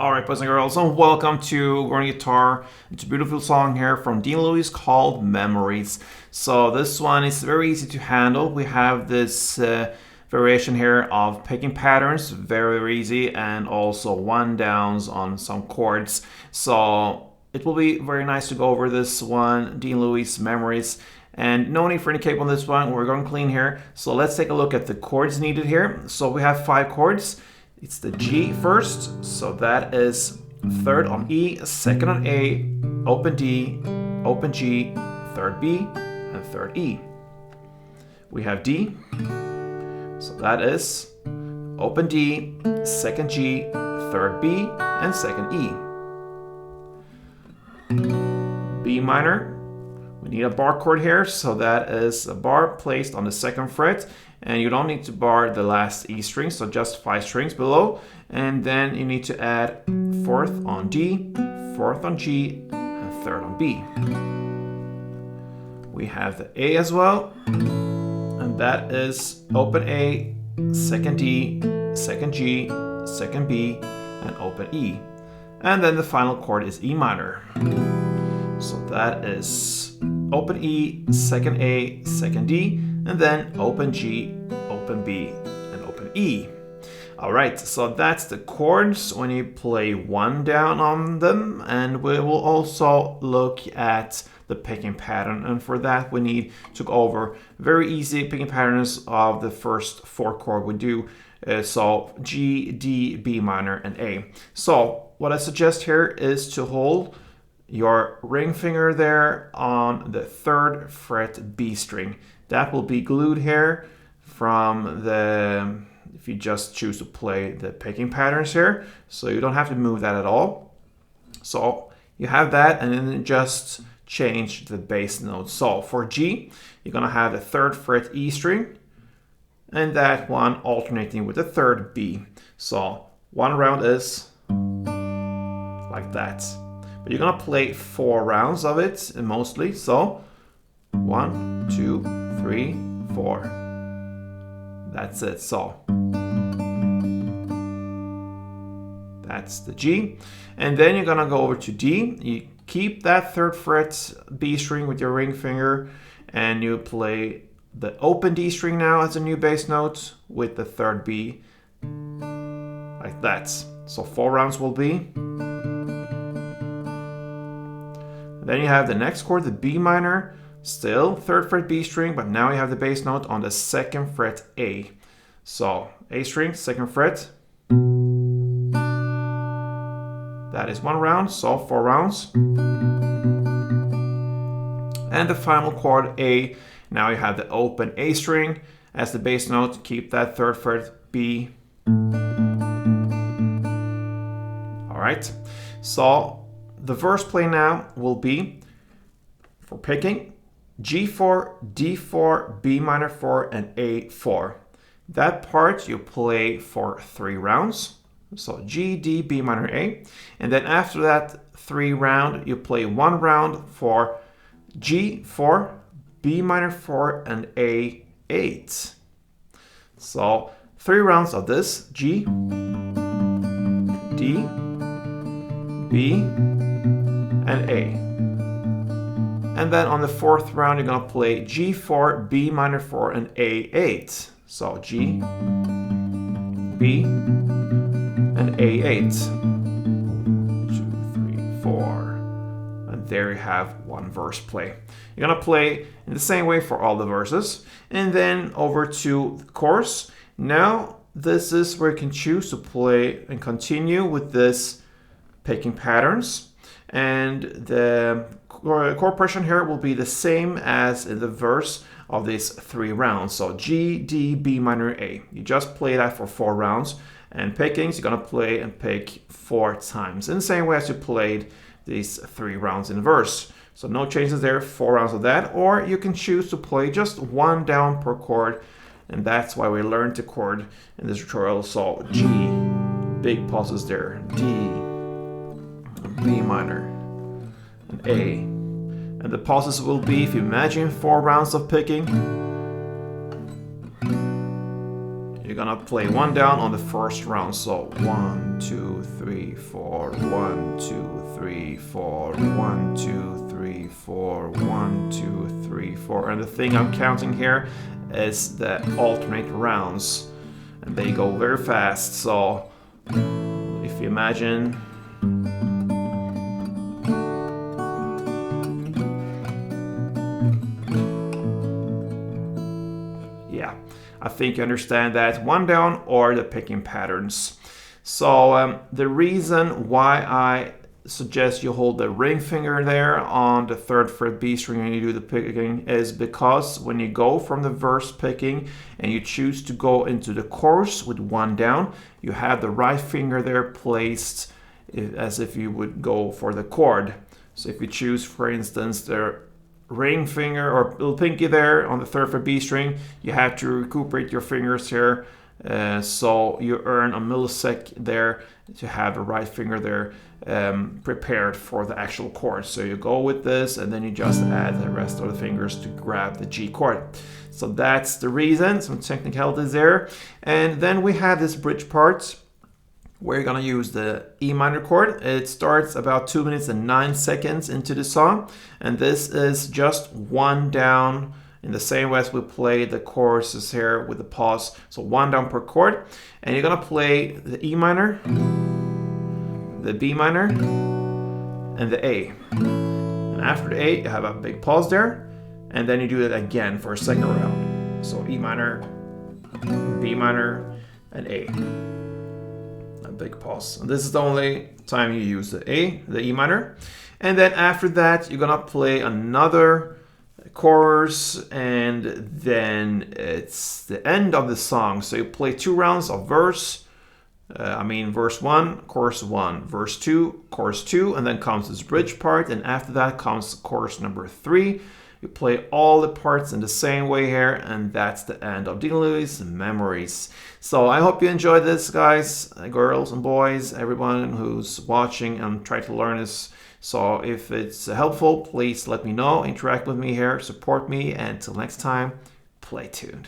Alright, boys and girls, and welcome to Learning Guitar. It's a beautiful song here from Dean Lewis called Memories. So this one is very easy to handle. We have this variation here of picking patterns, very easy, and also one downs on some chords. So it will be very nice to go over this one, Dean Lewis Memories. And no need for any cape on this one, we're going clean here. So let's take a look at the chords needed here. So we have 5 chords. It's the G first, so that is third on E, second on A, open D, open G, third B, and third E. We have D, so that is open D, second G, third B, and second E. B minor, we need a bar chord here, so that is a bar placed on the 2nd fret. And you don't need to bar the last E string, so just 5 strings below. And then you need to add 4th on D, 4th on G, and 3rd on B. We have the A as well, and that is open A, 2nd D, 2nd G, 2nd B, and open E. And then the final chord is E minor. So that is open E, 2nd A, 2nd D, and then open G, open B, and open E. Alright, so that's the chords when you play one down on them, and we will also look at the picking pattern, and for that we need to go over very easy picking patterns of the first 4 chords we do. So G, D, B minor, and A. So what I suggest here is to hold your ring finger there on the 3rd fret B string. That will be glued here from the, if you just choose to play the picking patterns here. So you don't have to move that at all. So you have that, and then just change the bass note. So for G, you're gonna have the 3rd fret E string, and that one alternating with the 3rd B. So one round is like that. But you're gonna play 4 rounds of it mostly. So 1, 2, 3, 4. That's it. So that's the G. And then you're gonna go over to D. You keep that 3rd fret B string with your ring finger, and you play the open D string now as a new bass note with the 3rd B, like that. So 4 rounds will be. Then you have the next chord, the B minor, still 3rd fret B string, but now you have the bass note on the 2nd fret A. So A string, 2nd fret. That is 1 round, so 4 rounds. And the final chord, A. Now you have the open A string as the bass note. Keep that 3rd fret B. All right, so the verse play now will be, for picking, G4, D4, B minor 4, and A4. That part you play for 3 rounds. So G, D, B minor, A. And then after that 3 round, you play 1 round for G4, B minor 4, and A8. So 3 rounds of this, G, D, B, and A. And then on the 4th round, you're gonna play G4, B minor 4, and A8. So G, B, and A8. 2, 3, 4. And there you have one verse play. You're gonna play in the same way for all the verses. And then over to the chorus. Now, this is where you can choose to play and continue with this picking patterns. And the chord progression here will be the same as in the verse of these 3 rounds. So G, D, B minor, A. You just play that for 4 rounds. And pickings, you're gonna play and pick 4 times in the same way as you played these 3 rounds in verse. So no changes there, 4 rounds of that. Or you can choose to play just 1 down per chord. And that's why we learned the chord in this tutorial. So G, big pauses there, D, B minor, and A. And the pauses will be, if you imagine 4 rounds of picking, you're gonna play 1 down on the first round. So 1, 2, 3, 4, 1, 2, 3, 4, 1, 2, 3, 4, 1, 2, 3, 4. And the thing I'm counting here is the alternate rounds, and they go very fast. So if you imagine, yeah, I think you understand that 1 down or the picking patterns. So the reason why I suggest you hold the ring finger there on the 3rd fret B string when you do the picking is because when you go from the verse picking and you choose to go into the chorus with 1 down, you have the right finger there placed as if you would go for the chord. So if you choose, for instance, the ring finger or little pinky there on the 3rd fret B string, you have to recuperate your fingers here. So you earn a millisecond there to have the right finger there prepared for the actual chord. So you go with this and then you just add the rest of the fingers to grab the G chord. So that's the reason, some technicalities there. And then we have this bridge part where you're gonna use the E minor chord. It starts about 2 minutes and 9 seconds into the song, and this is just 1 down in the same way as we play the choruses here with the pause. So 1 down per chord, and you're gonna play the E minor, the B minor, and the A. And after the A, you have a big pause there, and then you do it again for a second round. So E minor, B minor, and A. A big pause. And this is the only time you use the A, the E minor. And then after that, you're gonna play another chorus, and then it's the end of the song. So you play 2 rounds of verse, verse 1, chorus 1, verse 2, chorus 2, and then comes this bridge part, and after that comes chorus number 3. You play all the parts in the same way here, and that's the end of Dean Lewis Memories. So I hope you enjoyed this, guys, girls and boys, everyone who's watching and try to learn this. So if it's helpful, please let me know, interact with me here, support me, and until next time, play tuned.